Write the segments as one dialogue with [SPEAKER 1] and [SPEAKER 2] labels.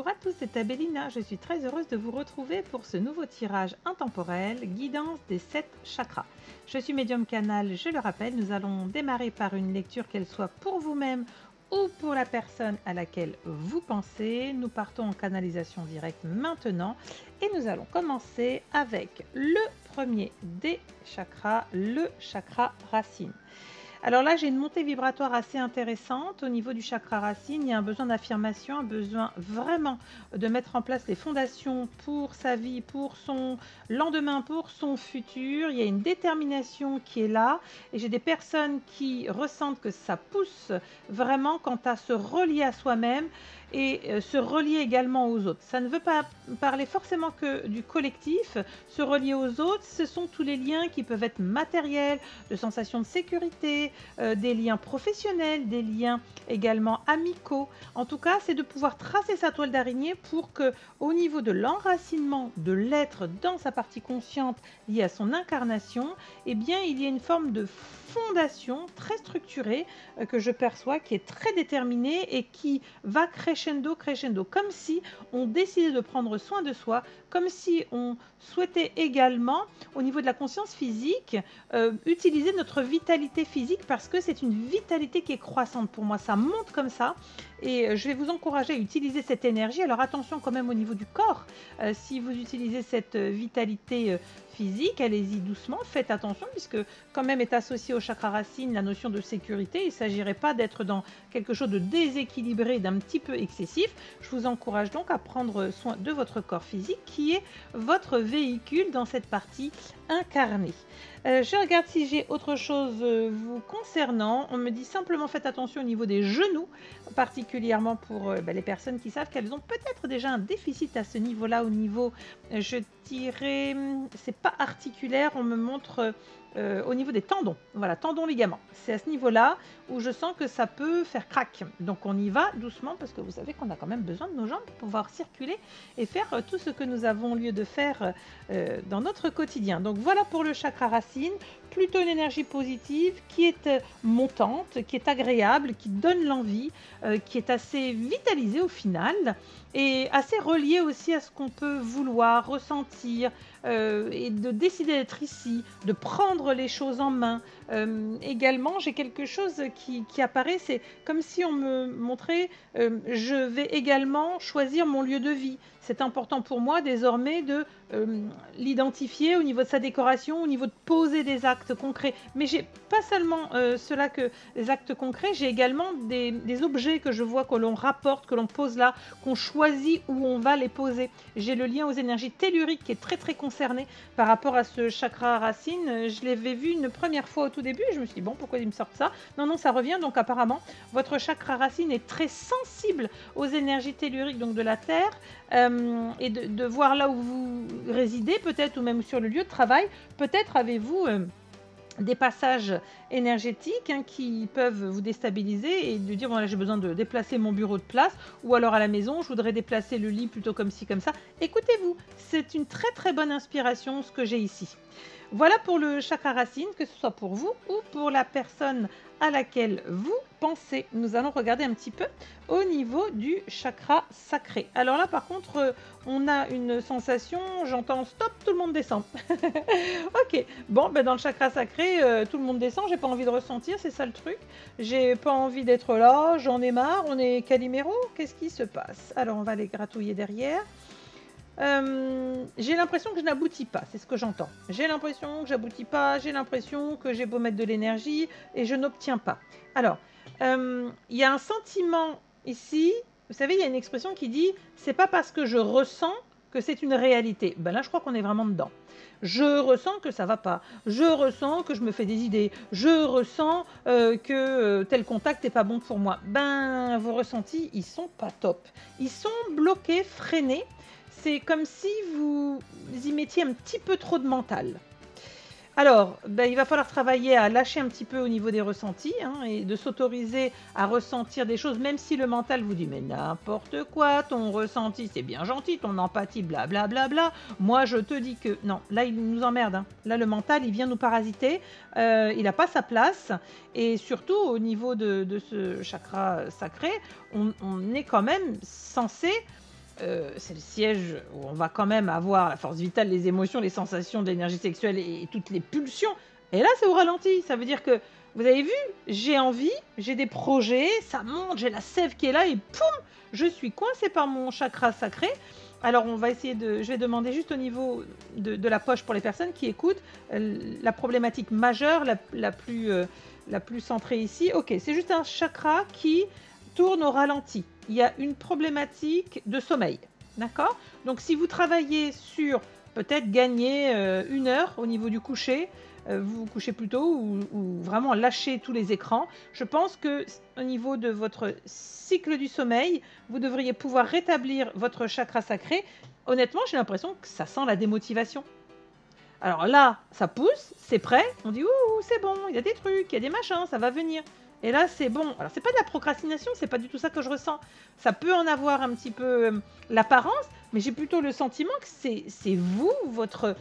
[SPEAKER 1] Bonjour à tous, c'est Abelina. Je suis très heureuse de vous retrouver pour ce nouveau tirage intemporel, guidance des 7 chakras. Je suis médium canal, je le rappelle, nous allons démarrer par une lecture qu'elle soit pour vous-même ou pour la personne à laquelle vous pensez. Nous partons en canalisation directe maintenant et nous allons commencer avec le premier des chakras, le chakra racine. Alors là, j'ai une montée vibratoire assez intéressante au niveau du chakra racine. Il y a un besoin d'affirmation, un besoin vraiment de mettre en place les fondations pour sa vie, pour son lendemain, pour son futur. Il y a une détermination qui est là et j'ai des personnes qui ressentent que ça pousse vraiment quant à se relier à soi-même et se relier également aux autres. Ça ne veut pas parler forcément que du collectif. Se relier aux autres, ce sont tous les liens qui peuvent être matériels, de sensations de sécurité, des liens professionnels, des liens également amicaux. En tout cas, c'est de pouvoir tracer sa toile d'araignée pour que, au niveau de l'enracinement de l'être dans sa partie consciente liée à son incarnation, eh bien, il y a une forme de fondation très structurée que je perçois, qui est très déterminée et qui va crescendo, crescendo, comme si on décidait de prendre soin de soi, comme si on souhaitait également, au niveau de la conscience physique, utiliser notre vitalité physique parce que c'est une vitalité qui est croissante pour moi. Ça monte comme ça et je vais vous encourager à utiliser cette énergie. Alors attention quand même au niveau du corps. Si vous utilisez cette vitalité physique, allez-y doucement, faites attention puisque quand même est associé au chakra racine la notion de sécurité. Il ne s'agirait pas d'être dans quelque chose de déséquilibré, d'un petit peu excessif. Je vous encourage donc à prendre soin de votre corps physique qui est votre véhicule dans cette partie incarnée. Je regarde si j'ai autre chose vous concernant. On me dit simplement faites attention au niveau des genoux, particulièrement pour les personnes qui savent qu'elles ont peut-être déjà un déficit à ce niveau-là, au niveau, je dirais, c'est pas articulaire, on me montre au niveau des tendons, voilà, tendons ligaments. C'est à ce niveau-là où je sens que ça peut faire crack. Donc on y va doucement parce que vous savez qu'on a quand même besoin de nos jambes pour pouvoir circuler et faire tout ce que nous avons lieu de faire dans notre quotidien. Donc voilà pour le chakra racine, plutôt une énergie positive qui est montante, qui est agréable, qui donne l'envie, qui est assez vitalisée au final et assez reliée aussi à ce qu'on peut vouloir, ressentir et de décider d'être ici, de prendre les choses en main. Également, j'ai quelque chose qui apparaît, c'est comme si on me montrait, je vais également choisir mon lieu de vie. C'est important pour moi désormais de l'identifier au niveau de sa décoration, au niveau de poser des actes concrets. Mais j'ai pas seulement cela que les actes concrets, j'ai également des objets que je vois, que l'on rapporte, que l'on pose là, qu'on choisit où on va les poser. J'ai le lien aux énergies telluriques qui est très très concerné par rapport à ce chakra racine. Je l'avais vu une première fois au tout début, je me suis dit bon, pourquoi ils me sortent ça? Non, ça revient, donc apparemment votre chakra racine est très sensible aux énergies telluriques, donc de la terre, et de voir là où vous résidez peut-être, ou même sur le lieu de travail, peut-être avez-vous des passages énergétiques qui peuvent vous déstabiliser et de dire voilà, j'ai besoin de déplacer mon bureau de place, ou alors à la maison je voudrais déplacer le lit plutôt comme ci comme ça. Écoutez-vous, c'est une très très bonne inspiration ce que j'ai ici. Voilà pour le chakra racine, que ce soit pour vous ou pour la personne à laquelle vous pensez. Nous allons regarder un petit peu au niveau du chakra sacré. Alors là par contre on a une sensation, j'entends stop, tout le monde descend. Ok, bon dans le chakra sacré tout le monde descend, j'ai pas envie de ressentir, c'est ça le truc. J'ai pas envie d'être là, j'en ai marre, on est Calimero, qu'est-ce qui se passe? Alors on va les gratouiller derrière. J'ai l'impression que je n'aboutis pas, c'est ce que j'entends. J'ai l'impression que j'aboutis pas, j'ai l'impression que j'ai beau mettre de l'énergie et je n'obtiens pas. Alors, il y a un sentiment ici, vous savez, il y a une expression qui dit « c'est pas parce que je ressens que c'est une réalité ». Ben là, je crois qu'on est vraiment dedans. Je ressens que ça va pas, je ressens que je me fais des idées, je ressens que tel contact n'est pas bon pour moi. Ben, vos ressentis, ils sont pas top. Ils sont bloqués, freinés. C'est comme si vous y mettiez un petit peu trop de mental. Alors, il va falloir travailler à lâcher un petit peu au niveau des ressentis et de s'autoriser à ressentir des choses, même si le mental vous dit « mais n'importe quoi, ton ressenti c'est bien gentil, ton empathie blablabla, bla, bla, bla. Moi je te dis que… » Non, là il nous emmerde. Là le mental il vient nous parasiter, il n'a pas sa place et surtout au niveau de ce chakra sacré, on est quand même censé c'est le siège où on va quand même avoir la force vitale, les émotions, les sensations de l'énergie sexuelle et toutes les pulsions. Et là, c'est au ralenti. Ça veut dire que, vous avez vu, j'ai envie, j'ai des projets, ça monte, j'ai la sève qui est là et poum, je suis coincée par mon chakra sacré. Alors, on va essayer de. Je vais demander juste au niveau de la poche pour les personnes qui écoutent la problématique majeure, la plus centrée ici. Ok, c'est juste un chakra qui tourne au ralenti. Il y a une problématique de sommeil. D'accord? Donc, si vous travaillez sur peut-être gagner 1 heure au niveau du coucher, vous vous couchez plus tôt ou vraiment lâcher tous les écrans, je pense que au niveau de votre cycle du sommeil, vous devriez pouvoir rétablir votre chakra sacré. Honnêtement, j'ai l'impression que ça sent la démotivation. Alors là, ça pousse, c'est prêt, on dit ouh, c'est bon, il y a des trucs, il y a des machins, ça va venir. Et là, c'est bon. Alors, c'est pas de la procrastination, c'est pas du tout ça que je ressens. Ça peut en avoir un petit peu l'apparence, mais j'ai plutôt le sentiment que c'est vous, votre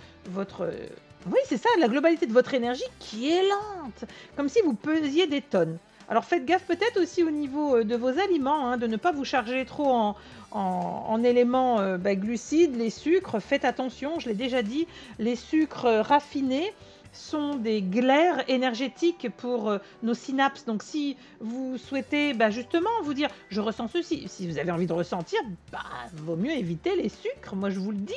[SPEAKER 1] oui, c'est ça, la globalité de votre énergie qui est lente, comme si vous pesiez des tonnes. Alors faites gaffe peut-être aussi au niveau de vos aliments, hein, de ne pas vous charger trop en éléments glucides, les sucres, faites attention, je l'ai déjà dit, les sucres raffinés sont des glaires énergétiques pour nos synapses. Donc si vous souhaitez justement vous dire je ressens ceci, si vous avez envie de ressentir, vaut mieux éviter les sucres, moi je vous le dis.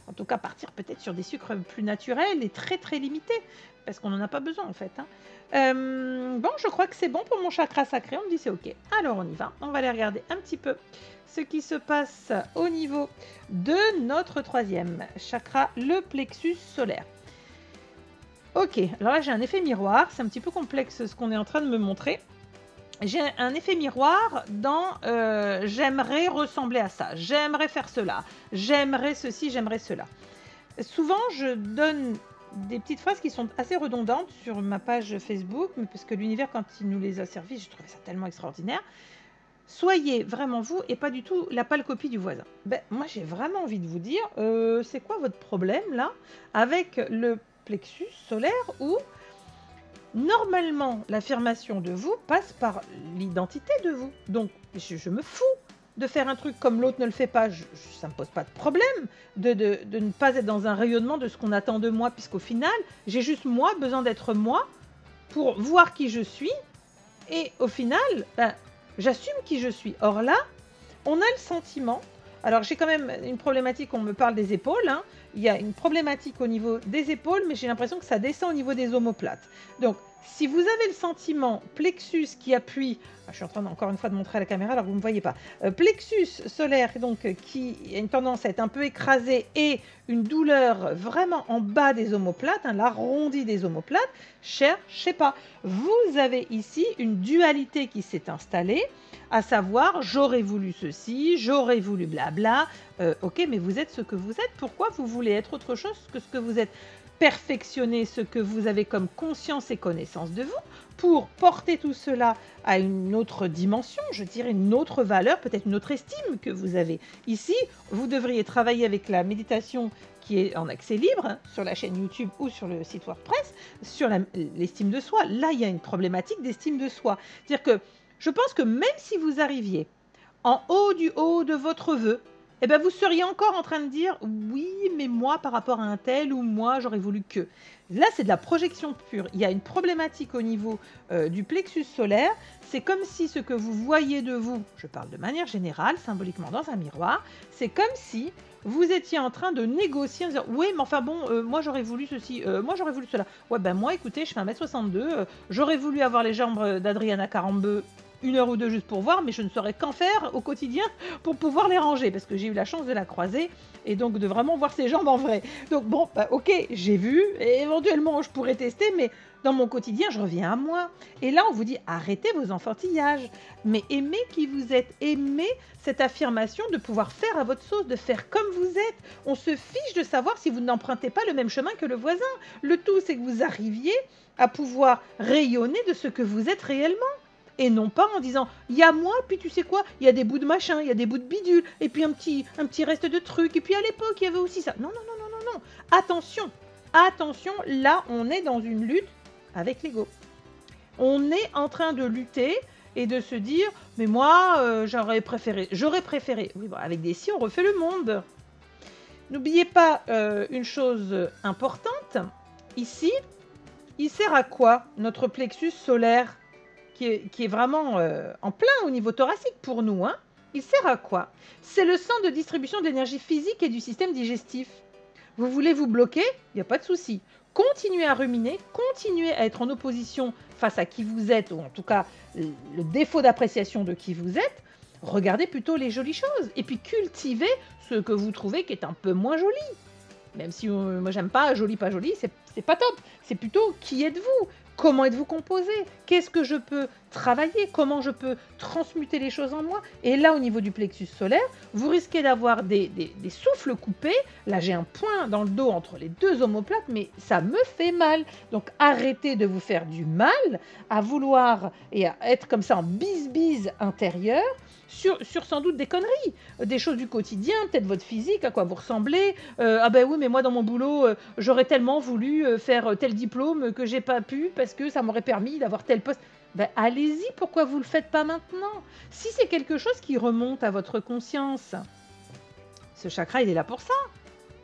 [SPEAKER 1] En tout cas partir peut-être sur des sucres plus naturels et très très limités, parce qu'on n'en a pas besoin en fait. Bon, je crois que c'est bon pour mon chakra sacré, on me dit c'est ok. Alors on y va, on va aller regarder un petit peu ce qui se passe au niveau de notre troisième chakra, le plexus solaire. Ok, alors là j'ai un effet miroir, c'est un petit peu complexe ce qu'on est en train de me montrer. J'ai un effet miroir dans j'aimerais ressembler à ça, j'aimerais faire cela, j'aimerais ceci, j'aimerais cela. Souvent je donne des petites phrases qui sont assez redondantes sur ma page Facebook, mais parce que l'univers quand il nous les a servis, j'ai trouvé ça tellement extraordinaire. Soyez vraiment vous et pas du tout la pâle copie du voisin. Moi j'ai vraiment envie de vous dire, c'est quoi votre problème là avec le plexus solaire où normalement l'affirmation de vous passe par l'identité de vous. Donc je me fous de faire un truc comme l'autre ne le fait pas, ça ne me pose pas de problème de ne pas être dans un rayonnement de ce qu'on attend de moi, puisqu'au final j'ai juste moi besoin d'être moi pour voir qui je suis et au final j'assume qui je suis. Or là on a le sentiment, alors j'ai quand même une problématique, on me parle des épaules, hein. Il y a une problématique au niveau des épaules, mais j'ai l'impression que ça descend au niveau des omoplates. Donc, si vous avez le sentiment plexus qui appuie, je suis en train encore une fois de montrer à la caméra alors que vous ne me voyez pas, plexus solaire donc qui a une tendance à être un peu écrasé et une douleur vraiment en bas des omoplates, l'arrondi des omoplates, cherchez pas. Vous avez ici une dualité qui s'est installée, à savoir j'aurais voulu ceci, j'aurais voulu blabla, ok, mais vous êtes ce que vous êtes, pourquoi vous voulez être autre chose que ce que vous êtes? Perfectionner ce que vous avez comme conscience et connaissance de vous pour porter tout cela à une autre dimension, je dirais une autre valeur, peut-être une autre estime que vous avez. Ici, vous devriez travailler avec la méditation qui est en accès libre, hein, sur la chaîne YouTube ou sur le site WordPress, sur l'estime de soi. Là, il y a une problématique d'estime de soi. C'est-à-dire que je pense que même si vous arriviez en haut du haut de votre vœu, vous seriez encore en train de dire « oui, mais moi, par rapport à un tel, ou moi, j'aurais voulu que… » Là, c'est de la projection pure. Il y a une problématique au niveau du plexus solaire. C'est comme si ce que vous voyez de vous, je parle de manière générale, symboliquement dans un miroir, c'est comme si vous étiez en train de négocier en disant « oui, mais enfin bon, moi, j'aurais voulu ceci, moi, j'aurais voulu cela. Ouais, moi, écoutez, je fais 1m62, j'aurais voulu avoir les jambes d'Adriana Carambeu, 1 heure ou 2 juste pour voir, mais je ne saurais qu'en faire au quotidien pour pouvoir les ranger, parce que j'ai eu la chance de la croiser et donc de vraiment voir ses jambes en vrai. Donc bon, ok, j'ai vu, et éventuellement je pourrais tester, mais dans mon quotidien, je reviens à moi. Et là, on vous dit, arrêtez vos enfantillages, mais aimez qui vous êtes, aimez cette affirmation de pouvoir faire à votre sauce, de faire comme vous êtes. On se fiche de savoir si vous n'empruntez pas le même chemin que le voisin. Le tout, c'est que vous arriviez à pouvoir rayonner de ce que vous êtes réellement. Et non pas en disant, il y a moi, puis tu sais quoi, il y a des bouts de machin, il y a des bouts de bidule, et puis un petit reste de trucs, et puis à l'époque, il y avait aussi ça. Non, non, non, non, non, non. Attention, attention, là, on est dans une lutte avec l'ego. On est en train de lutter, et de se dire « mais moi, j'aurais préféré ». Oui, bon, avec des si, on refait le monde. N'oubliez pas une chose importante. Ici, il sert à quoi notre plexus solaire qui est vraiment en plein au niveau thoracique pour nous, hein? Il sert à quoi? C'est le centre de distribution de l'énergie physique et du système digestif. Vous voulez vous bloquer? Il n'y a pas de souci. Continuez à ruminer, continuez à être en opposition face à qui vous êtes, ou en tout cas le défaut d'appréciation de qui vous êtes. Regardez plutôt les jolies choses et puis cultivez ce que vous trouvez qui est un peu moins joli. Même si moi j'aime pas joli, pas joli, c'est pas top. C'est plutôt qui êtes-vous? Comment êtes-vous composé? Qu'est-ce que je peux travailler? Comment je peux transmuter les choses en moi? Et là, au niveau du plexus solaire, vous risquez d'avoir des souffles coupés. Là, j'ai un point dans le dos entre les deux omoplates, mais ça me fait mal. Donc, arrêtez de vous faire du mal à vouloir et à être comme ça en bise-bise intérieure. Sur sans doute des conneries, des choses du quotidien, peut-être votre physique, à quoi vous ressemblez. Ah ben oui, mais moi dans mon boulot, j'aurais tellement voulu faire tel diplôme que j'ai pas pu parce que ça m'aurait permis d'avoir tel poste. Ben allez-y, pourquoi vous le faites pas maintenant? Si c'est quelque chose qui remonte à votre conscience, ce chakra, il est là pour ça.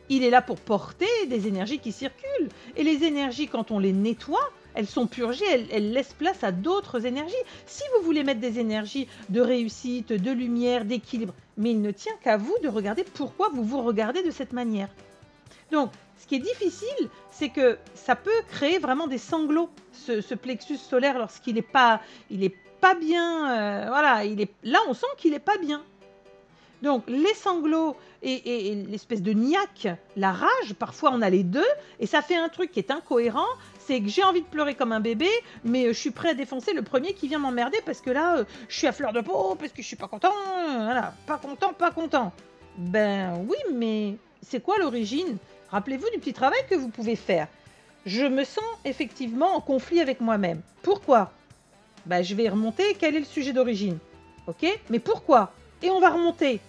[SPEAKER 1] Il est là pour porter des énergies qui circulent. Et les énergies, quand on les nettoie, elles sont purgées, elles laissent place à d'autres énergies. Si vous voulez mettre des énergies de réussite, de lumière, d'équilibre, mais il ne tient qu'à vous de regarder pourquoi vous vous regardez de cette manière. Donc, ce qui est difficile, c'est que ça peut créer vraiment des sanglots, ce plexus solaire, lorsqu'il n'est pas bien. Voilà, là, on sent qu'il n'est pas bien. Donc, les sanglots et l'espèce de niaque, la rage, parfois on a les deux, et ça fait un truc qui est incohérent, c'est que j'ai envie de pleurer comme un bébé, mais je suis prêt à défoncer le premier qui vient m'emmerder parce que là, je suis à fleur de peau, parce que je suis pas content, voilà, pas content. Ben oui, mais c'est quoi l'origine? Rappelez-vous du petit travail que vous pouvez faire. Je me sens effectivement en conflit avec moi-même. Pourquoi? Ben, je vais remonter, quel est le sujet d'origine? Ok? Mais pourquoi? Et on va remonter.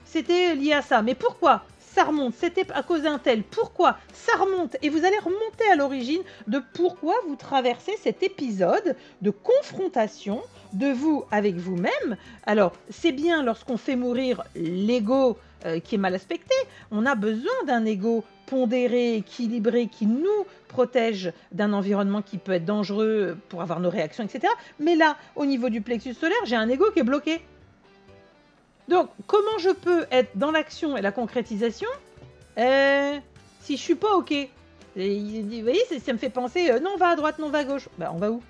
[SPEAKER 1] C'était lié à ça. Mais pourquoi? Ça remonte. C'était à cause d'un tel. Pourquoi? Ça remonte. Et vous allez remonter à l'origine de pourquoi vous traversez cet épisode de confrontation de vous avec vous-même. Alors, c'est bien lorsqu'on fait mourir l'ego qui est mal aspecté. On a besoin d'un ego pondéré, équilibré, qui nous protège d'un environnement qui peut être dangereux pour avoir nos réactions, etc. Mais là, au niveau du plexus solaire, j'ai un ego qui est bloqué. Donc, comment je peux être dans l'action et la concrétisation si je suis pas OK? Vous voyez, ça me fait penser, non, on va à droite, non, on va à gauche. Ben, on va où?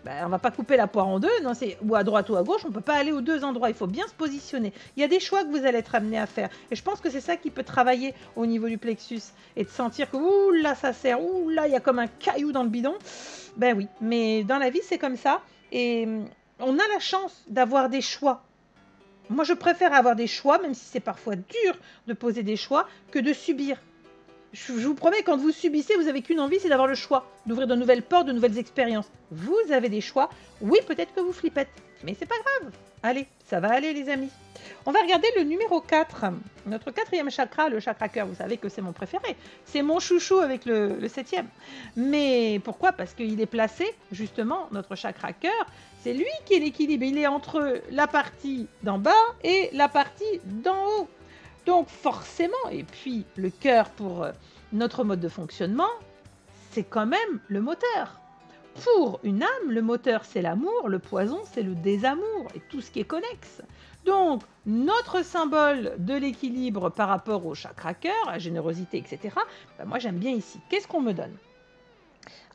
[SPEAKER 1] Ben, on va pas couper la poire en deux. Non, c'est ou à droite ou à gauche. On peut pas aller aux deux endroits. Il faut bien se positionner. Il y a des choix que vous allez être amené à faire. Et je pense que c'est ça qui peut travailler au niveau du plexus. Et de sentir que, ouh là, ça sert. Ouh là, il y a comme un caillou dans le bidon. Ben oui, mais dans la vie, c'est comme ça. Et on a la chance d'avoir des choix. Moi, je préfère avoir des choix, même si c'est parfois dur de poser des choix, que de subir. Je vous promets, quand vous subissez, vous n'avez qu'une envie, c'est d'avoir le choix, d'ouvrir de nouvelles portes, de nouvelles expériences. Vous avez des choix. Oui, peut-être que vous flippez, mais c'est pas grave. Allez, ça va aller, les amis. On va regarder le numéro 4. Notre quatrième chakra, le chakra cœur. Vous savez que c'est mon préféré. C'est mon chouchou avec le 7e. Mais pourquoi? Parce qu'il est placé, justement, notre chakra cœur. C'est lui qui est l'équilibre. Il est entre la partie d'en bas et la partie d'en haut. Donc forcément, et puis le cœur pour notre mode de fonctionnement, c'est quand même le moteur. Pour une âme, le moteur c'est l'amour, le poison c'est le désamour et tout ce qui est connexe. Donc notre symbole de l'équilibre par rapport au chakra cœur, la générosité, etc., ben moi j'aime bien ici. Qu'est-ce qu'on me donne?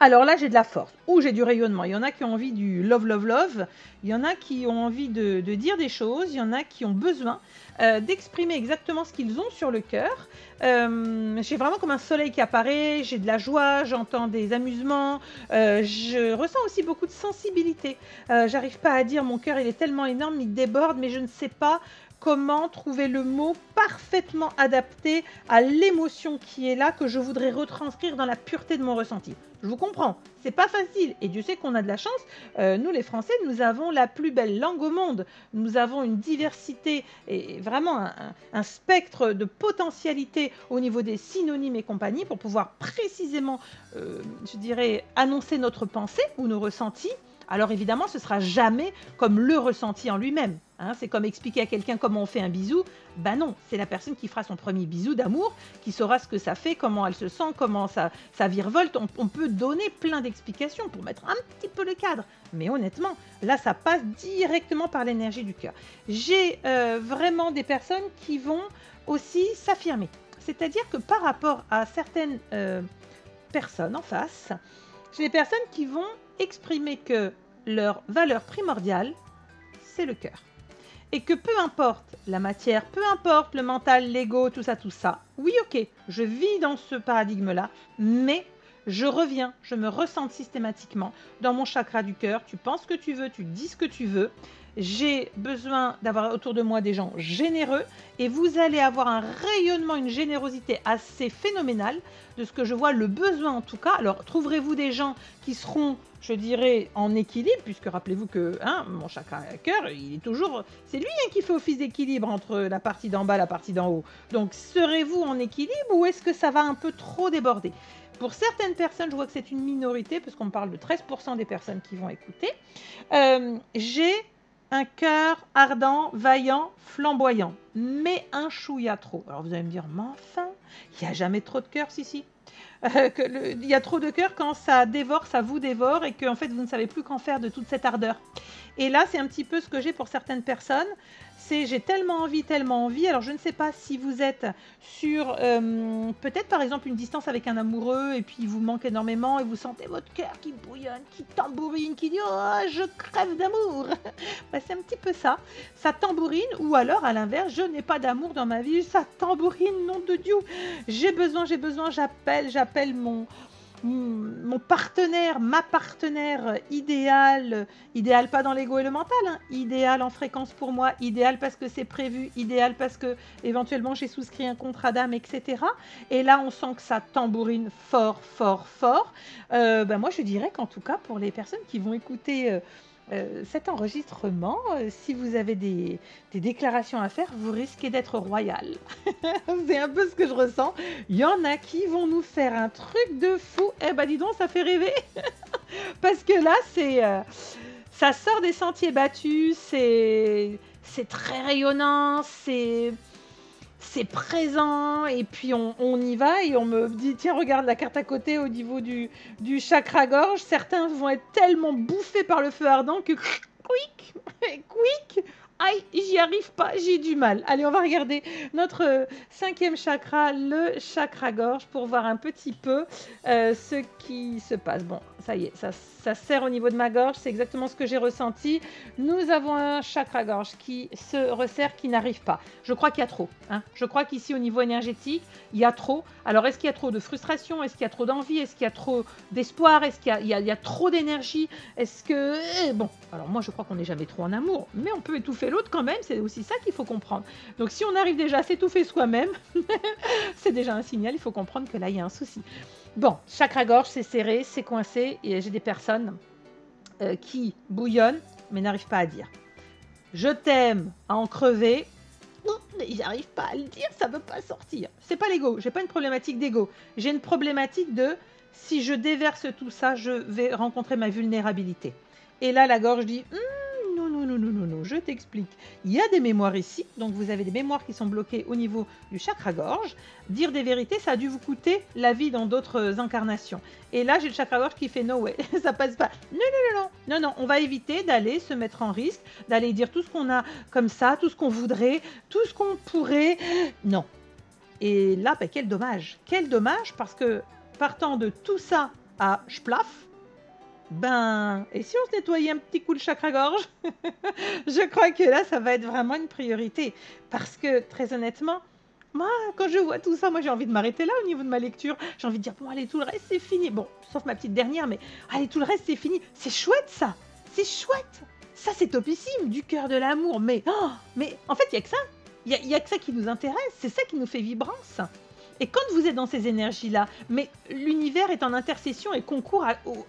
[SPEAKER 1] Alors là, j'ai de la force, ou j'ai du rayonnement. Il y en a qui ont envie du love, love, love. Il y en a qui ont envie de dire des choses. Il y en a qui ont besoin d'exprimer exactement ce qu'ils ont sur le cœur. J'ai vraiment comme un soleil qui apparaît. J'ai de la joie, j'entends des amusements. Je ressens aussi beaucoup de sensibilité. J'arrive pas à dire, mon cœur, il est tellement énorme, il déborde, mais je ne sais pas comment trouver le mot parfaitement adapté à l'émotion qui est là, que je voudrais retranscrire dans la pureté de mon ressenti. Je vous comprends, c'est pas facile, et Dieu sait qu'on a de la chance. Nous les Français, nous avons la plus belle langue au monde. Nous avons une diversité et vraiment un spectre de potentialité au niveau des synonymes et compagnie pour pouvoir précisément, je dirais, annoncer notre pensée ou nos ressentis Alors évidemment, ce sera jamais comme le ressenti en lui-même. Hein. C'est comme expliquer à quelqu'un comment on fait un bisou. Ben non, c'est la personne qui fera son premier bisou d'amour, qui saura ce que ça fait, comment elle se sent, comment ça virevolte. On peut donner plein d'explications pour mettre un petit peu le cadre. Mais honnêtement, là, ça passe directement par l'énergie du cœur. J'ai vraiment des personnes qui vont aussi s'affirmer. C'est-à-dire que par rapport à certaines personnes en face, j'ai des personnes qui vont exprimer que leur valeur primordiale, c'est le cœur. Et que peu importe la matière, peu importe le mental, l'ego, tout ça, oui, ok, je vis dans ce paradigme-là, mais je reviens, je me ressens systématiquement dans mon chakra du cœur. Tu penses ce que tu veux, tu dis ce que tu veux. J'ai besoin d'avoir autour de moi des gens généreux et vous allez avoir un rayonnement, une générosité assez phénoménale de ce que je vois, le besoin en tout cas. Alors trouverez-vous des gens qui seront, je dirais, en équilibre, puisque rappelez-vous que mon chakra cœur, il est toujours, c'est lui qui fait office d'équilibre entre la partie d'en bas et la partie d'en haut. Donc serez-vous en équilibre ou est-ce que ça va un peu trop déborder? Pour certaines personnes, je vois que c'est une minorité, parce qu'on parle de 13% des personnes qui vont écouter. J'ai un cœur ardent, vaillant, flamboyant, mais un chouïa trop. Alors vous allez me dire, mais enfin, il n'y a jamais trop de cœur, si. Il y a trop de cœur quand ça dévore, ça vous dévore, et que en fait vous ne savez plus qu'en faire de toute cette ardeur. Et là, c'est un petit peu ce que j'ai pour certaines personnes. C'est j'ai tellement envie. Alors, je ne sais pas si vous êtes sur peut-être par exemple une distance avec un amoureux et puis il vous manque énormément et vous sentez votre cœur qui bouillonne, qui tambourine, qui dit « Oh, je crève d'amour !» C'est un petit peu ça. Ça tambourine ou alors, à l'inverse, je n'ai pas d'amour dans ma vie. Ça tambourine, nom de Dieu. J'ai besoin, j'appelle mon partenaire, ma partenaire idéal pas dans l'ego et le mental, idéal en fréquence pour moi, idéal parce que c'est prévu, idéal parce que éventuellement j'ai souscrit un contrat d'âme, etc. Et là, on sent que ça tambourine fort. Moi, je dirais qu'en tout cas, pour les personnes qui vont écouter cet enregistrement, si vous avez des déclarations à faire, vous risquez d'être royal. C'est un peu ce que je ressens. Il y en a qui vont nous faire un truc de fou. Eh ben dis donc, ça fait rêver. Parce que là, ça sort des sentiers battus, c'est très rayonnant, c'est présent, et puis on y va et on me dit tiens, regarde la carte à côté au niveau du chakra-gorge. Certains vont être tellement bouffés par le feu ardent que quick, aïe, j'y arrive pas, j'ai du mal. Allez, on va regarder notre cinquième chakra, le chakra-gorge, pour voir un petit peu ce qui se passe. Bon, ça y est, ça serre au niveau de ma gorge, c'est exactement ce que j'ai ressenti. Nous avons un chakra-gorge qui se resserre, qui n'arrive pas. Je crois qu'il y a trop. Je crois qu'ici, au niveau énergétique, il y a trop. Alors, est-ce qu'il y a trop de frustration? Est-ce qu'il y a trop d'envie? Est-ce qu'il y a trop d'espoir? Est-ce qu'il y a trop d'énergie? Est-ce que... Bon, alors moi, je crois qu'on n'est jamais trop en amour, mais on peut étouffer l'autre quand même. C'est aussi ça qu'il faut comprendre. Donc, si on arrive déjà à s'étouffer soi-même, c'est déjà un signal. Il faut comprendre que là, il y a un souci. Bon, chakra-gorge, c'est serré, c'est coincé, et j'ai des personnes qui bouillonnent, mais n'arrivent pas à dire. Je t'aime à en crever, mais j'arrive pas à le dire, ça veut pas sortir. C'est pas l'ego, j'ai pas une problématique d'ego. J'ai une problématique de, si je déverse tout ça, je vais rencontrer ma vulnérabilité. Et là, la gorge dit, non, je t'explique. Il y a des mémoires ici, donc vous avez des mémoires qui sont bloquées au niveau du chakra-gorge. Dire des vérités, ça a dû vous coûter la vie dans d'autres incarnations. Et là, j'ai le chakra-gorge qui fait no way, ça passe pas. Non, on va éviter d'aller se mettre en risque, d'aller dire tout ce qu'on a comme ça, tout ce qu'on voudrait, tout ce qu'on pourrait. Non. Et là, quel dommage, parce que partant de tout ça à splaf, et si on se nettoyait un petit coup le chakra-gorge? Je crois que là, ça va être vraiment une priorité. Parce que, très honnêtement, moi, quand je vois tout ça, moi, j'ai envie de m'arrêter là au niveau de ma lecture. J'ai envie de dire, bon, allez, tout le reste, c'est fini. Bon, sauf ma petite dernière, mais allez, tout le reste, c'est fini. C'est chouette, ça. C'est chouette. Ça, c'est topissime, du cœur de l'amour. Mais en fait, il n'y a que ça. Il y a que ça qui nous intéresse. C'est ça qui nous fait vibrance. Et quand vous êtes dans ces énergies-là, mais l'univers est en intercession et concourt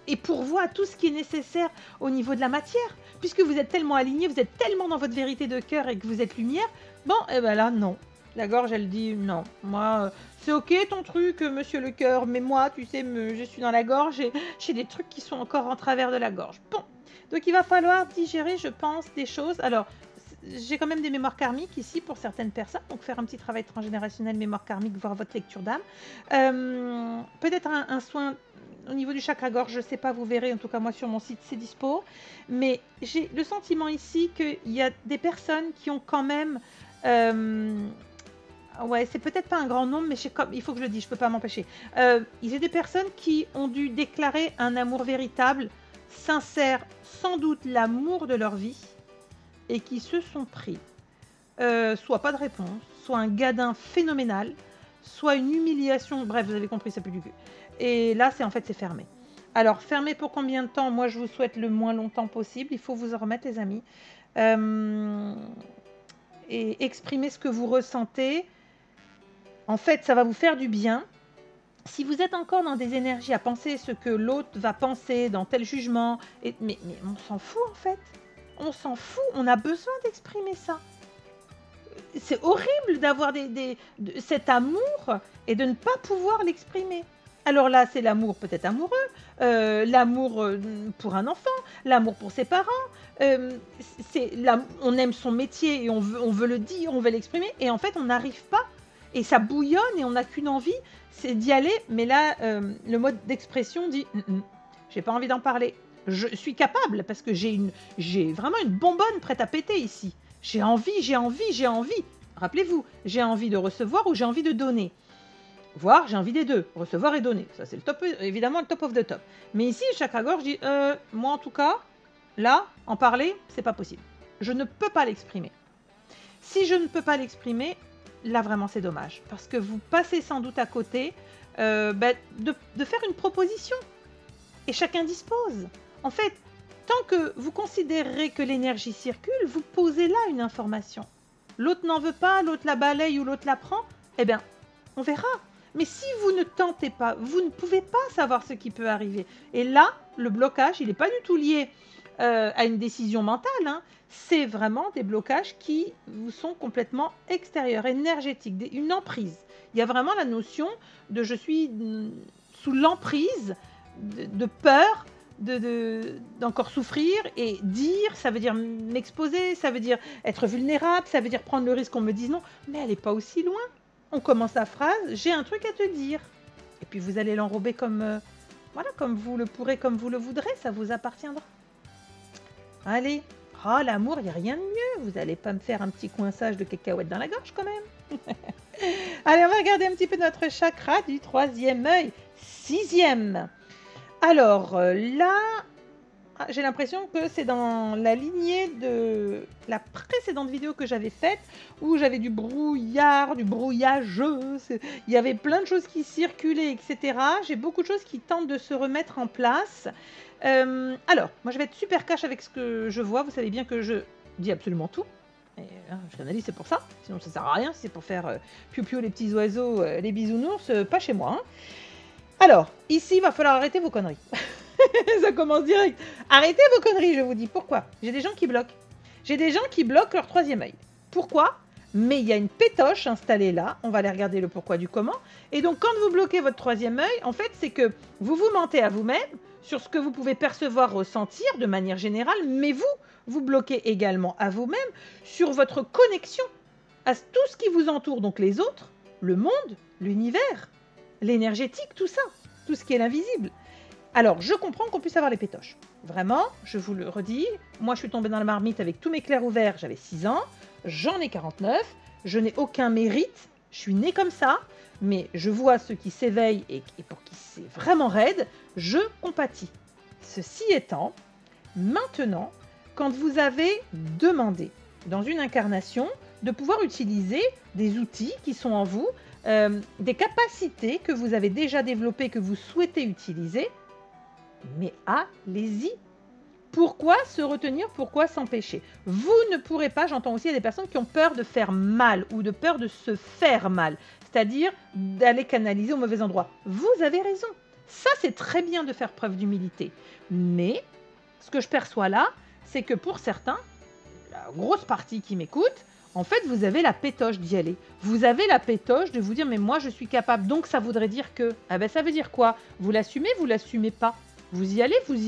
[SPEAKER 1] et pourvoit à tout ce qui est nécessaire au niveau de la matière. Puisque vous êtes tellement aligné, vous êtes tellement dans votre vérité de cœur et que vous êtes lumière, là, non. La gorge, elle dit non. Moi, c'est ok ton truc, monsieur le cœur, mais moi, tu sais, je suis dans la gorge et j'ai des trucs qui sont encore en travers de la gorge. Bon. Donc il va falloir digérer, je pense, des choses. Alors, j'ai quand même des mémoires karmiques ici pour certaines personnes, donc faire un petit travail transgénérationnel, mémoire karmique, voir votre lecture d'âme. Peut-être un soin au niveau du chakra-gorge, je ne sais pas, vous verrez, en tout cas moi sur mon site c'est dispo. Mais j'ai le sentiment ici qu'il y a des personnes qui ont quand même... ouais, c'est peut-être pas un grand nombre, mais il faut que je le dise, je peux pas m'empêcher. Il y a des personnes qui ont dû déclarer un amour véritable, sincère, sans doute l'amour de leur vie, et qui se sont pris soit pas de réponse, soit un gadin phénoménal, soit une humiliation, bref, vous avez compris, ça pue du cul. Et là, c'est fermé. Alors, fermé pour combien de temps? Moi, je vous souhaite le moins longtemps possible. Il faut vous en remettre, les amis. Et exprimer ce que vous ressentez. En fait, ça va vous faire du bien. Si vous êtes encore dans des énergies à penser ce que l'autre va penser dans tel jugement, mais on s'en fout en fait. On s'en fout, on a besoin d'exprimer ça. C'est horrible d'avoir cet amour et de ne pas pouvoir l'exprimer. Alors là, c'est l'amour peut-être amoureux, l'amour pour un enfant, l'amour pour ses parents. On aime son métier et on veut le dire, on veut l'exprimer. Et en fait, on n'arrive pas. Et ça bouillonne et on n'a qu'une envie, c'est d'y aller. Mais là, le mode d'expression dit j'ai pas envie d'en parler. Je suis capable parce que j'ai vraiment une bonbonne prête à péter ici. J'ai envie. Rappelez-vous, j'ai envie de recevoir ou j'ai envie de donner. Voire j'ai envie des deux, recevoir et donner. Ça, c'est le top, évidemment le top of the top. Mais ici, le chakra-gorge dit moi en tout cas, là, en parler, c'est pas possible. Je ne peux pas l'exprimer. Si je ne peux pas l'exprimer, là vraiment c'est dommage. Parce que vous passez sans doute à côté de faire une proposition. Et chacun dispose. En fait, tant que vous considérez que l'énergie circule, vous posez là une information. L'autre n'en veut pas, l'autre la balaye ou l'autre la prend, eh bien, on verra. Mais si vous ne tentez pas, vous ne pouvez pas savoir ce qui peut arriver. Et là, le blocage, il n'est pas du tout lié à une décision mentale. Hein. C'est vraiment des blocages qui vous sont complètement extérieurs, énergétiques, une emprise. Il y a vraiment la notion de je suis sous l'emprise de peur, d'encore souffrir, et dire, ça veut dire m'exposer, ça veut dire être vulnérable, ça veut dire prendre le risque qu'on me dise non, mais elle n'est pas aussi loin. On commence la phrase, j'ai un truc à te dire. Et puis vous allez l'enrober comme vous le pourrez, comme vous le voudrez, ça vous appartiendra. Allez, l'amour, il n'y a rien de mieux, vous n'allez pas me faire un petit coinçage de cacahuètes dans la gorge quand même. Allez, on va regarder un petit peu notre chakra du 3e œil, 6e. Alors là, j'ai l'impression que c'est dans la lignée de la précédente vidéo que j'avais faite, où j'avais du brouillard, du brouillageux, il y avait plein de choses qui circulaient, etc. J'ai beaucoup de choses qui tentent de se remettre en place. Alors, moi je vais être super cash avec ce que je vois, vous savez bien que je dis absolument tout. Et, je canalise, c'est pour ça, sinon ça sert à rien, c'est pour faire piou-piou les petits oiseaux, les bisounours, pas chez moi. Hein. Alors, ici, il va falloir arrêter vos conneries. Ça commence direct. Arrêtez vos conneries, je vous dis. Pourquoi? J'ai des gens qui bloquent. J'ai des gens qui bloquent leur 3e œil. Pourquoi? Mais il y a une pétoche installée là. On va aller regarder le pourquoi du comment. Et donc, quand vous bloquez votre 3e œil, en fait, c'est que vous vous mentez à vous-même sur ce que vous pouvez percevoir, ressentir de manière générale, mais vous bloquez également à vous-même sur votre connexion à tout ce qui vous entoure, donc les autres, le monde, l'univers, l'énergétique, tout ça, tout ce qui est l'invisible. Alors, je comprends qu'on puisse avoir les pétoches. Vraiment, je vous le redis, moi je suis tombée dans la marmite avec tous mes clairs ouverts, j'avais 6 ans, j'en ai 49, je n'ai aucun mérite, je suis née comme ça, mais je vois ceux qui s'éveillent et pour qui c'est vraiment raide, je compatis. Ceci étant, maintenant, quand vous avez demandé dans une incarnation de pouvoir utiliser des outils qui sont en vous, des capacités que vous avez déjà développées, que vous souhaitez utiliser, mais allez-y. Pourquoi se retenir? Pourquoi s'empêcher? Vous ne pourrez pas, j'entends aussi, il y a des personnes qui ont peur de faire mal ou de peur de se faire mal, c'est-à-dire d'aller canaliser au mauvais endroit. Vous avez raison. Ça, c'est très bien de faire preuve d'humilité. Mais ce que je perçois là, c'est que pour certains, la grosse partie qui m'écoute, en fait, vous avez la pétoche d'y aller. Vous avez la pétoche de vous dire, mais moi, je suis capable. Donc, ça voudrait dire que... Ah ben, ça veut dire quoi? Vous l'assumez pas? Vous y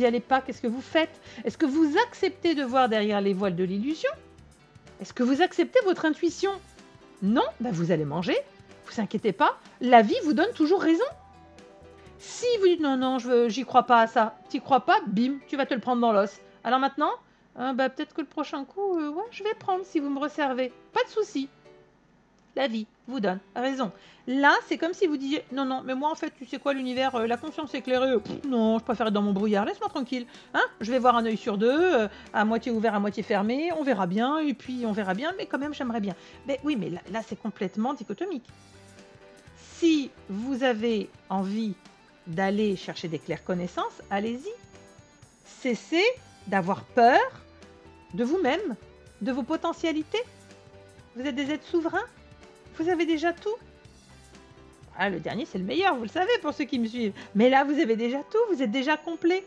[SPEAKER 1] allez pas, qu'est-ce que vous faites? Est-ce que vous acceptez de voir derrière les voiles de l'illusion? Est-ce que vous acceptez votre intuition? Non, ben vous allez manger, vous inquiétez pas, la vie vous donne toujours raison. Si vous dites non, non, j'y crois pas à ça, t'y crois pas, bim, tu vas te le prendre dans l'os. Alors maintenant, bah, peut-être que le prochain coup, ouais, je vais prendre si vous me resservez, pas de souci. La vie vous donne raison. Là, c'est comme si vous disiez non, non, mais moi en fait, tu sais quoi, l'univers, la conscience éclairée, non, je préfère être dans mon brouillard, laisse-moi tranquille. Hein, je vais voir un œil sur deux, à moitié ouvert, à moitié fermé, on verra bien, et puis on verra bien, mais quand même, j'aimerais bien. Mais oui, mais là c'est complètement dichotomique. Si vous avez envie d'aller chercher des claires connaissances, allez-y. Cessez d'avoir peur de vous-même, de vos potentialités. Vous êtes des êtres souverains. Vous avez déjà tout. Ah, le dernier, c'est le meilleur, vous le savez pour ceux qui me suivent. Mais là, vous avez déjà tout, vous êtes déjà complet.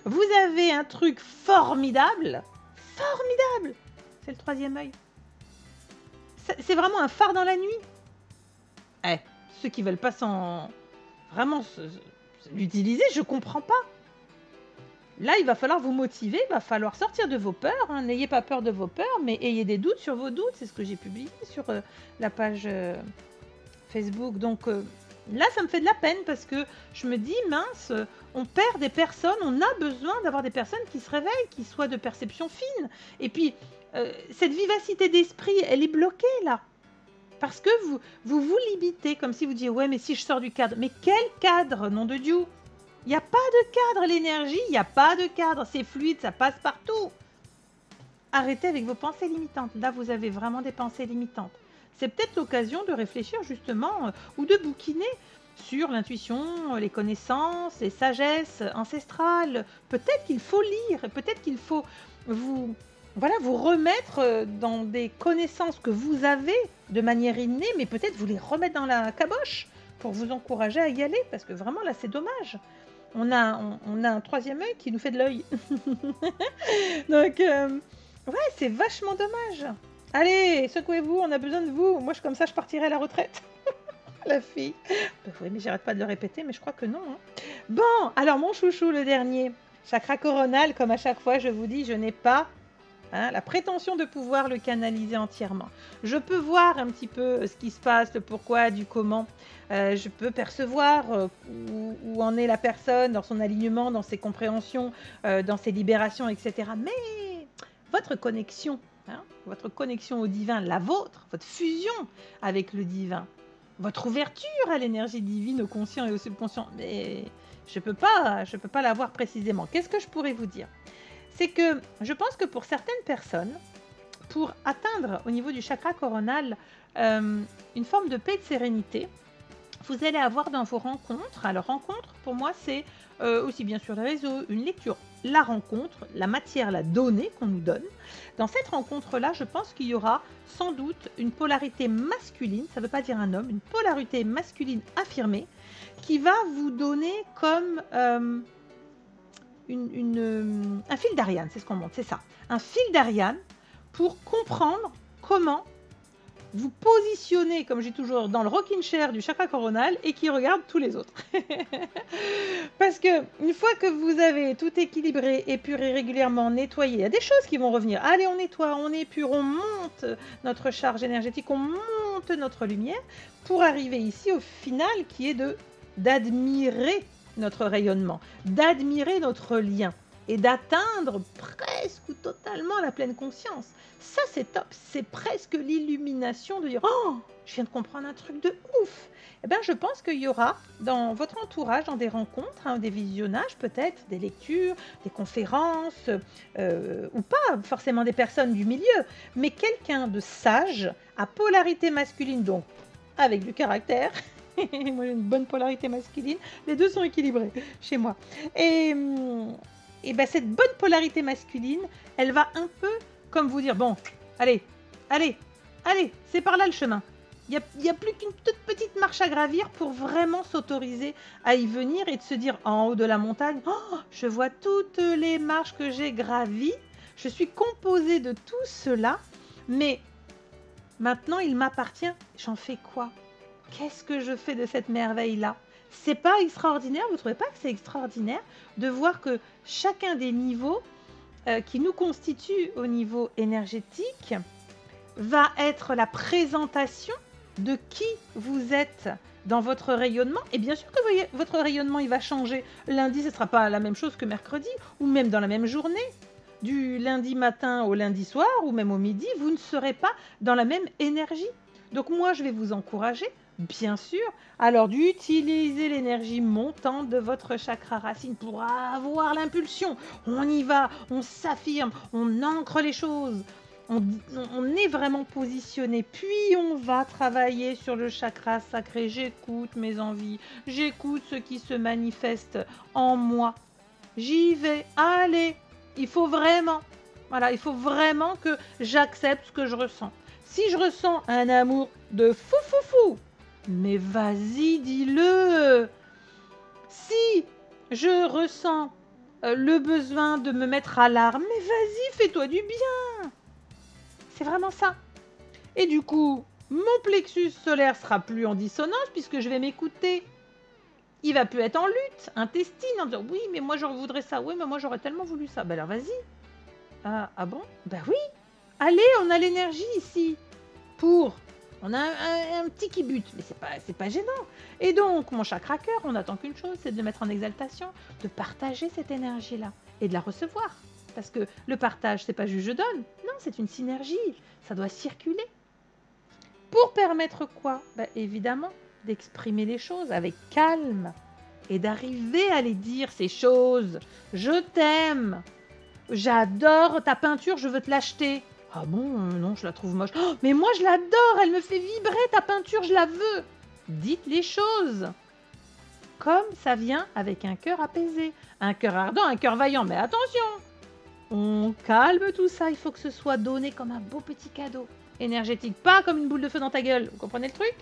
[SPEAKER 1] Vous avez un truc formidable. Formidable. C'est le troisième œil. C'est vraiment un phare dans la nuit. Ceux qui veulent pas vraiment l'utiliser, je comprends pas. Là, il va falloir vous motiver, il va falloir sortir de vos peurs. Hein. N'ayez pas peur de vos peurs, mais ayez des doutes sur vos doutes. C'est ce que j'ai publié sur la page Facebook. Donc là, ça me fait de la peine parce que je me dis, mince, on perd des personnes, on a besoin d'avoir des personnes qui se réveillent, qui soient de perception fine. Et puis, cette vivacité d'esprit, elle est bloquée là. Parce que vous limitez, comme si vous disiez, ouais, mais si je sors du cadre. Mais quel cadre, nom de Dieu? Il n'y a pas de cadre, l'énergie, il n'y a pas de cadre. C'est fluide, ça passe partout. Arrêtez avec vos pensées limitantes. Là, vous avez vraiment des pensées limitantes. C'est peut-être l'occasion de réfléchir justement ou de bouquiner sur l'intuition, les connaissances, les sagesses ancestrales. Peut-être qu'il faut lire, peut-être qu'il faut vous remettre dans des connaissances que vous avez de manière innée, mais peut-être vous les remettre dans la caboche pour vous encourager à y aller, parce que vraiment là c'est dommage. On a un troisième œil qui nous fait de l'œil. Donc, ouais, c'est vachement dommage. Allez, secouez-vous, on a besoin de vous. Moi, comme ça, je partirai à la retraite. La fille. Oui, mais j'arrête pas de le répéter, mais je crois que non. Hein. Bon, alors mon chouchou, le dernier. Chakra coronal, comme à chaque fois, je vous dis, je n'ai pas la prétention de pouvoir le canaliser entièrement. Je peux voir un petit peu ce qui se passe, le pourquoi, du comment. Je peux percevoir où en est la personne dans son alignement, dans ses compréhensions, dans ses libérations, etc. Mais votre connexion au divin, la vôtre, votre fusion avec le divin, votre ouverture à l'énergie divine, au conscient et au subconscient, mais je peux pas l'avoir précisément. Qu'est-ce que je pourrais vous dire ? C'est que je pense que pour certaines personnes, pour atteindre au niveau du chakra coronal une forme de paix et de sérénité, vous allez avoir dans vos rencontres, alors rencontre pour moi c'est aussi bien sur les réseaux, une lecture, la rencontre, la matière, la donnée qu'on nous donne. Dans cette rencontre-là, je pense qu'il y aura sans doute une polarité masculine, ça ne veut pas dire un homme, une polarité masculine affirmée qui va vous donner comme un fil d'Ariane, c'est ce qu'on montre, c'est ça. Un fil d'Ariane pour comprendre comment vous positionnez, comme je dis toujours, dans le rocking chair du chakra coronal et qui regarde tous les autres. Parce que une fois que vous avez tout équilibré, épuré régulièrement, nettoyé, il y a des choses qui vont revenir. Allez, on nettoie, on épure, on monte notre charge énergétique, on monte notre lumière pour arriver ici au final qui est d'admirer notre rayonnement, d'admirer notre lien et d'atteindre presque ou totalement la pleine conscience. Ça, c'est top. C'est presque l'illumination de dire « Oh, je viens de comprendre un truc de ouf !» Eh bien, je pense qu'il y aura dans votre entourage, dans des rencontres, des visionnages peut-être, des lectures, des conférences, ou pas forcément des personnes du milieu, mais quelqu'un de sage, à polarité masculine, donc avec du caractère. Moi, j'ai une bonne polarité masculine. Les deux sont équilibrés chez moi. Et ben, cette bonne polarité masculine, elle va un peu comme vous dire, bon, allez, c'est par là le chemin. Il n'y a plus qu'une toute petite marche à gravir pour vraiment s'autoriser à y venir et de se dire, en haut de la montagne, oh, je vois toutes les marches que j'ai gravies, je suis composée de tout cela, mais maintenant il m'appartient, j'en fais quoi ? Qu'est-ce que je fais de cette merveille-là ? C'est pas extraordinaire, vous trouvez pas que c'est extraordinaire de voir que chacun des niveaux qui nous constituent au niveau énergétique va être la présentation de qui vous êtes dans votre rayonnement. Et bien sûr que votre rayonnement, il va changer. Lundi, ce ne sera pas la même chose que mercredi, ou même dans la même journée. Du lundi matin au lundi soir, ou même au midi, vous ne serez pas dans la même énergie. Donc moi, je vais vous encourager, bien sûr, alors d'utiliser l'énergie montante de votre chakra racine pour avoir l'impulsion. On y va, on s'affirme, on ancre les choses. On est vraiment positionné, puis on va travailler sur le chakra sacré. J'écoute mes envies, j'écoute ce qui se manifeste en moi. J'y vais, allez, il faut vraiment que j'accepte ce que je ressens. Si je ressens un amour de fou, mais vas-y, dis-le. Si je ressens le besoin de me mettre à l'arme, mais vas-y, fais-toi du bien. C'est vraiment ça. Et du coup, mon plexus solaire sera plus en dissonance puisque je vais m'écouter. Il va plus être en lutte, intestine, en disant oui, mais moi je voudrais ça, oui, mais moi j'aurais tellement voulu ça. Ben alors vas-y. Ah bon? Ben oui. Allez, on a l'énergie ici. On a un petit qui bute, mais c'est pas gênant. Et donc, mon chakra cœur, on n'attend qu'une chose, c'est de le mettre en exaltation, de partager cette énergie-là et de la recevoir. Parce que le partage, c'est pas juste je donne. Non, c'est une synergie. Ça doit circuler. Pour permettre quoi? Évidemment, d'exprimer les choses avec calme et d'arriver à les dire, ces choses. Je t'aime. J'adore ta peinture, je veux te l'acheter. Ah bon, non, je la trouve moche. Oh, mais moi, je l'adore, elle me fait vibrer ta peinture, je la veux. Dites les choses. Comme ça vient avec un cœur apaisé, un cœur ardent, un cœur vaillant. Mais attention, on calme tout ça, il faut que ce soit donné comme un beau petit cadeau énergétique, pas comme une boule de feu dans ta gueule. Vous comprenez le truc?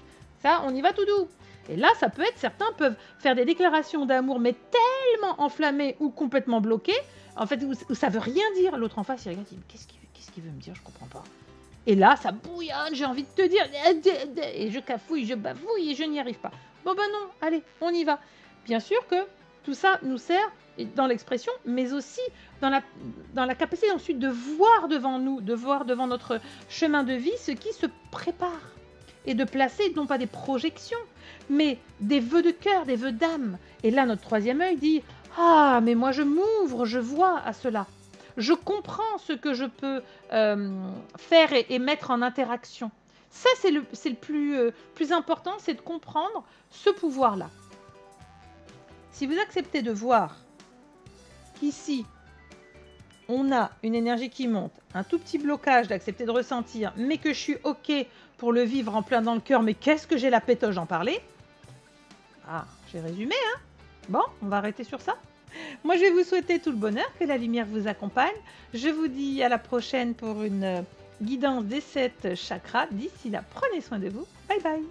[SPEAKER 1] Ça, on y va tout doux. Et là, ça peut être, certains peuvent faire des déclarations d'amour, mais tellement enflammées ou complètement bloquées, en fait, où ça veut rien dire. L'autre en face, il regarde, il dit, qu'est-ce qu'il veut me dire? Je comprends pas. Et là, ça bouillonne, j'ai envie de te dire, et je cafouille, je bafouille, et je n'y arrive pas. Bon ben non, allez, on y va. Bien sûr que tout ça nous sert dans l'expression, mais aussi dans la capacité ensuite de voir devant nous, de voir devant notre chemin de vie ce qui se prépare. Et de placer non pas des projections, mais des vœux de cœur, des vœux d'âme. Et là, notre troisième œil dit « Ah, mais moi je m'ouvre, je vois à cela. Je comprends ce que je peux faire et mettre en interaction. » Ça, c'est le plus important, c'est de comprendre ce pouvoir-là. Si vous acceptez de voir qu'ici, on a une énergie qui monte, un tout petit blocage d'accepter de ressentir, mais que je suis OK pour le vivre en plein dans le cœur, mais qu'est-ce que j'ai la pétoche d'en parler? Ah, j'ai résumé, hein? Bon, on va arrêter sur ça. Moi, je vais vous souhaiter tout le bonheur, que la lumière vous accompagne. Je vous dis à la prochaine pour une guidance des 7 chakras. D'ici là, prenez soin de vous. Bye bye!